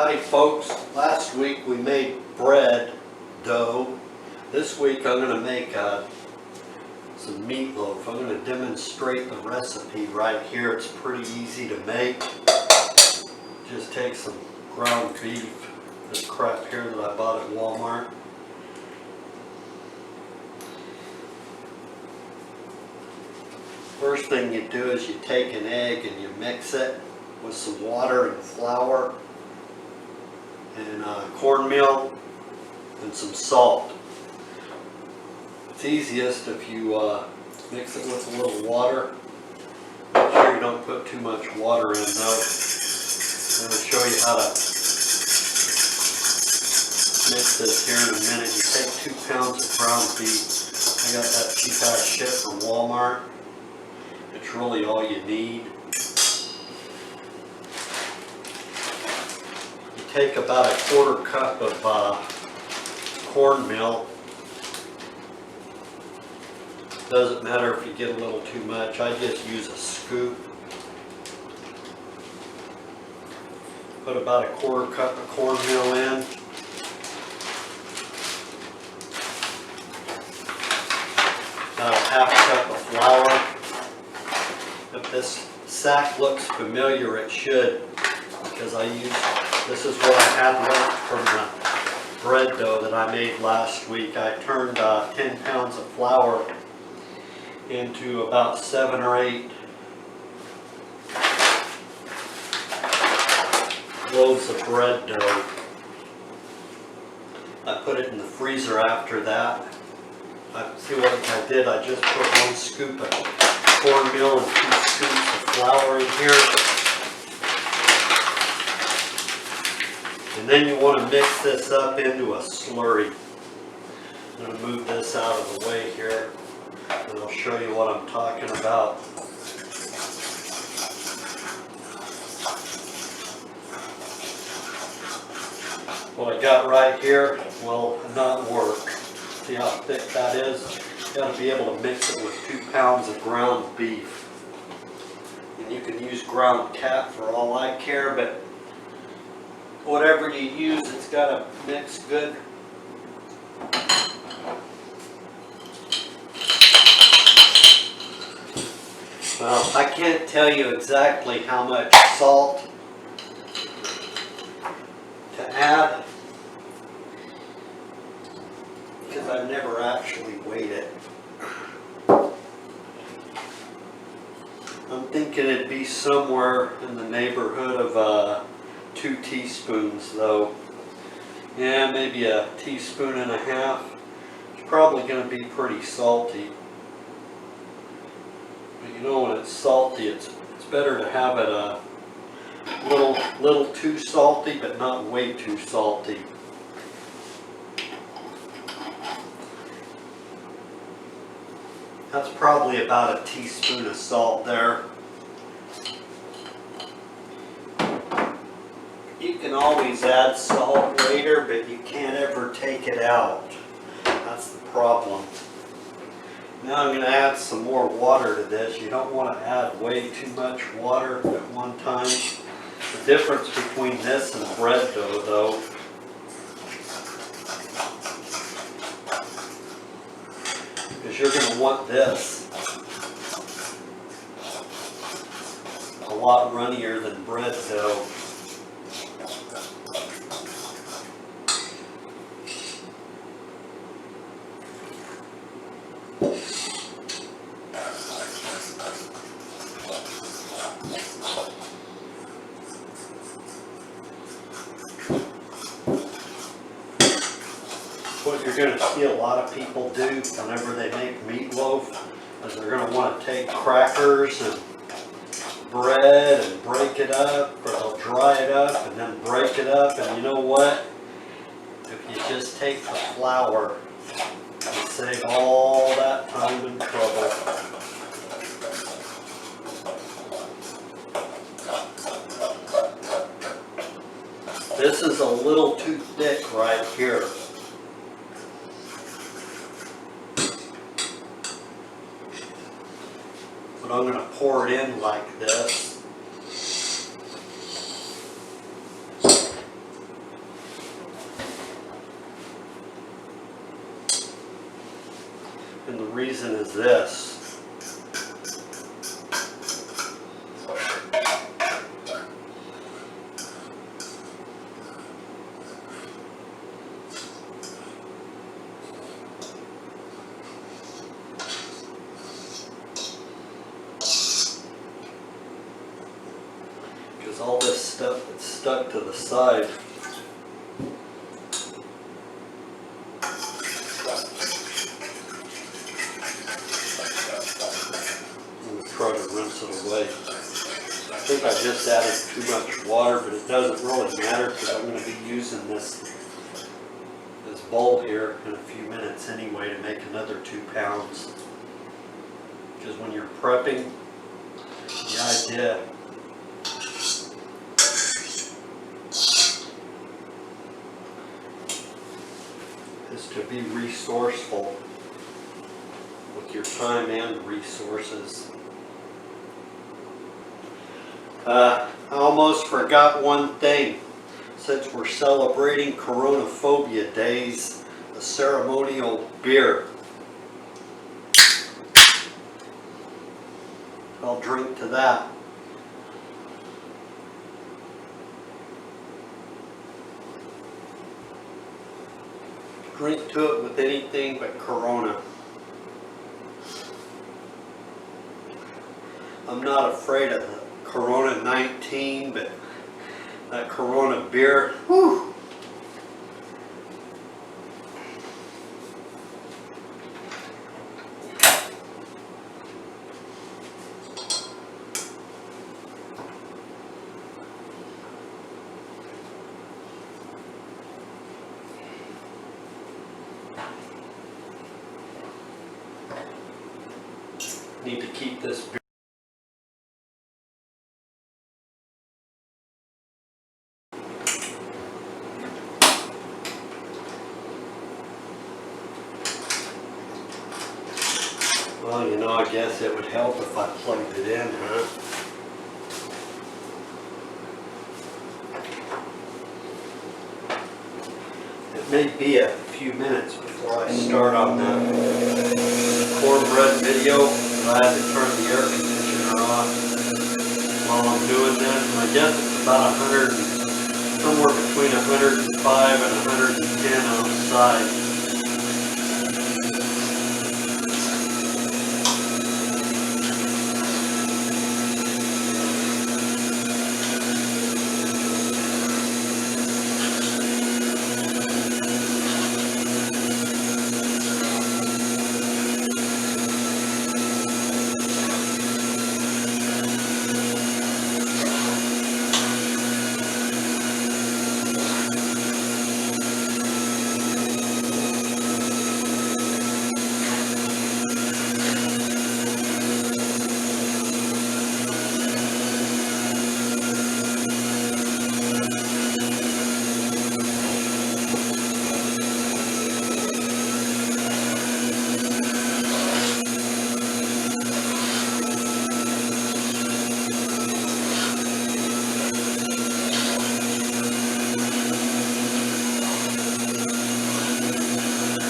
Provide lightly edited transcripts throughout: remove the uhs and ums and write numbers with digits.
Howdy folks, last week we made bread dough. This week I'm going to make some meatloaf. I'm going to demonstrate the recipe right here. It's pretty easy to make. Just take some ground beef, this crap here that I bought at Walmart. First thing you do is you take an egg and you mix it with some water and flour and cornmeal and some salt. It's easiest if you mix it with a little water. Make sure you don't put too much water in though. I'm going to show you how to mix this here in a minute. You take 2 pounds of ground beef. I got that cheap ass shit from Walmart. It's really all you need. Take about a 1/4 cup of cornmeal. Doesn't matter if you get a little too much. I just use a scoop. Put about a 1/4 cup of cornmeal in. About a 1/2 cup of flour. If this sack looks familiar, it should, because this is what I had left from the bread dough that I made last week. I turned 10 pounds of flour into about 7 or 8 loaves of bread dough. I put it in the freezer after that. See what I did? I just put 1 scoop of cornmeal and 2 scoops of flour in here. And then you want to mix this up into a slurry. I'm going to move this out of the way here, and I'll show you what I'm talking about. What I got right here will not work. See how thick that is? You got to be able to mix it with 2 pounds of ground beef. And you can use ground cat for all I care, but whatever you use, it's got to mix good. Well, I can't tell you exactly how much salt to add, because I've never actually weighed it. I'm thinking it'd be somewhere in the neighborhood of 2 teaspoons though. Yeah, maybe a 1.5 teaspoons. It's probably going to be pretty salty. But you know, when it's salty, it's better to have it a little too salty, but not way too salty. That's probably about 1 teaspoon of salt there. You can always add salt later, but you can't ever take it out. That's the problem. Now I'm going to add some more water to this. You don't want to add way too much water at one time. The difference between this and bread dough, though, is you're going to want this a lot runnier than bread dough. What you're going to see a lot of people do whenever they make meatloaf is they're going to want to take crackers and bread and break it up, or they'll dry it up and then break it up. And you know what? If you just take the flour, you save all that time and trouble. This is a little too thick right here. But I'm going to pour it in like this. is this. Because all this stuff that's stuck to the side. Try to rinse it away. I think I just added too much water, but it doesn't really matter because I'm going to be using this bowl here in a few minutes anyway to make another 2 pounds. Because when you're prepping, the idea is to be resourceful with your time and resources. I almost forgot one thing. Since we're celebrating Corona Phobia Days, a ceremonial beer. I'll drink to that. Drink to it with anything but Corona. I'm not afraid of the Corona 19, but that Corona beer, whew. Need to keep this beer. Well, you know, I guess it would help if I plugged it in, huh? It may be a few minutes before I start on that cornbread video, but I had to turn the air conditioner on while I'm doing this. And I guess it's about somewhere between 105 and 110 outside.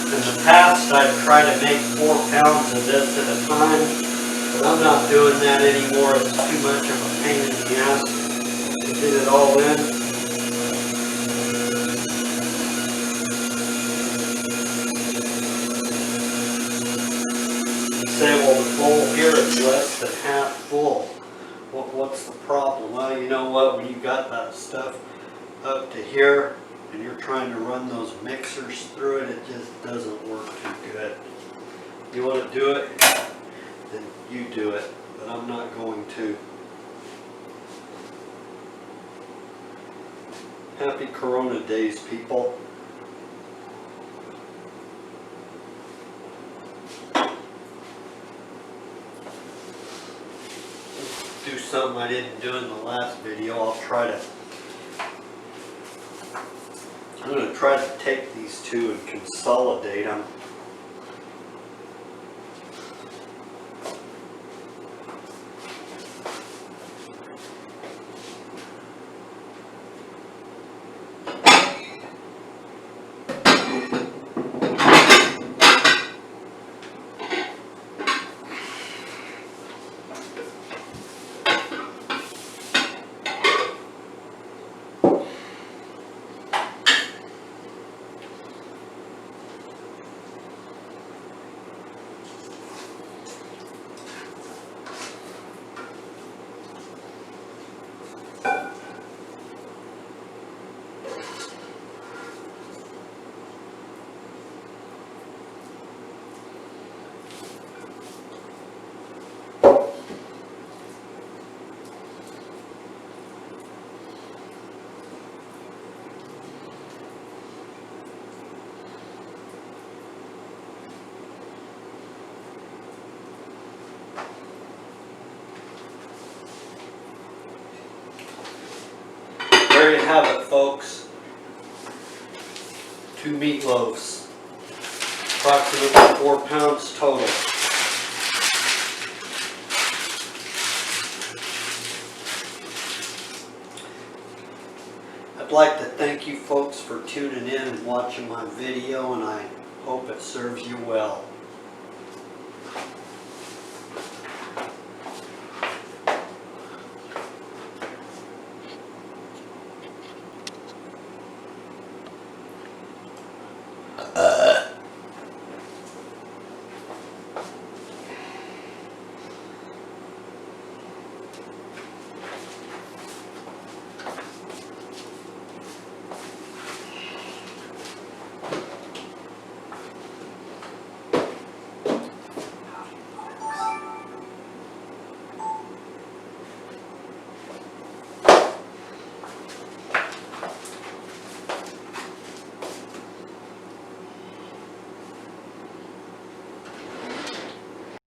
In the past, I've tried to make 4 pounds of this at a time, but I'm not doing that anymore. It's too much of a pain in the ass to get it all in. You say, well, the bowl here is less than half full. What's the problem? Well, you know what? When you got that stuff up to here, and you're trying to run those mixers through it, it just doesn't work too good. You want to do it, then you do it, but I'm not going to. Happy Corona Days, people. Do something I didn't do in the last video. I'm going to try to take these two and consolidate them. there you have it, folks. 2 meatloaves. Approximately 4 pounds total. I'd like to thank you folks for tuning in and watching my video, and I hope it serves you well.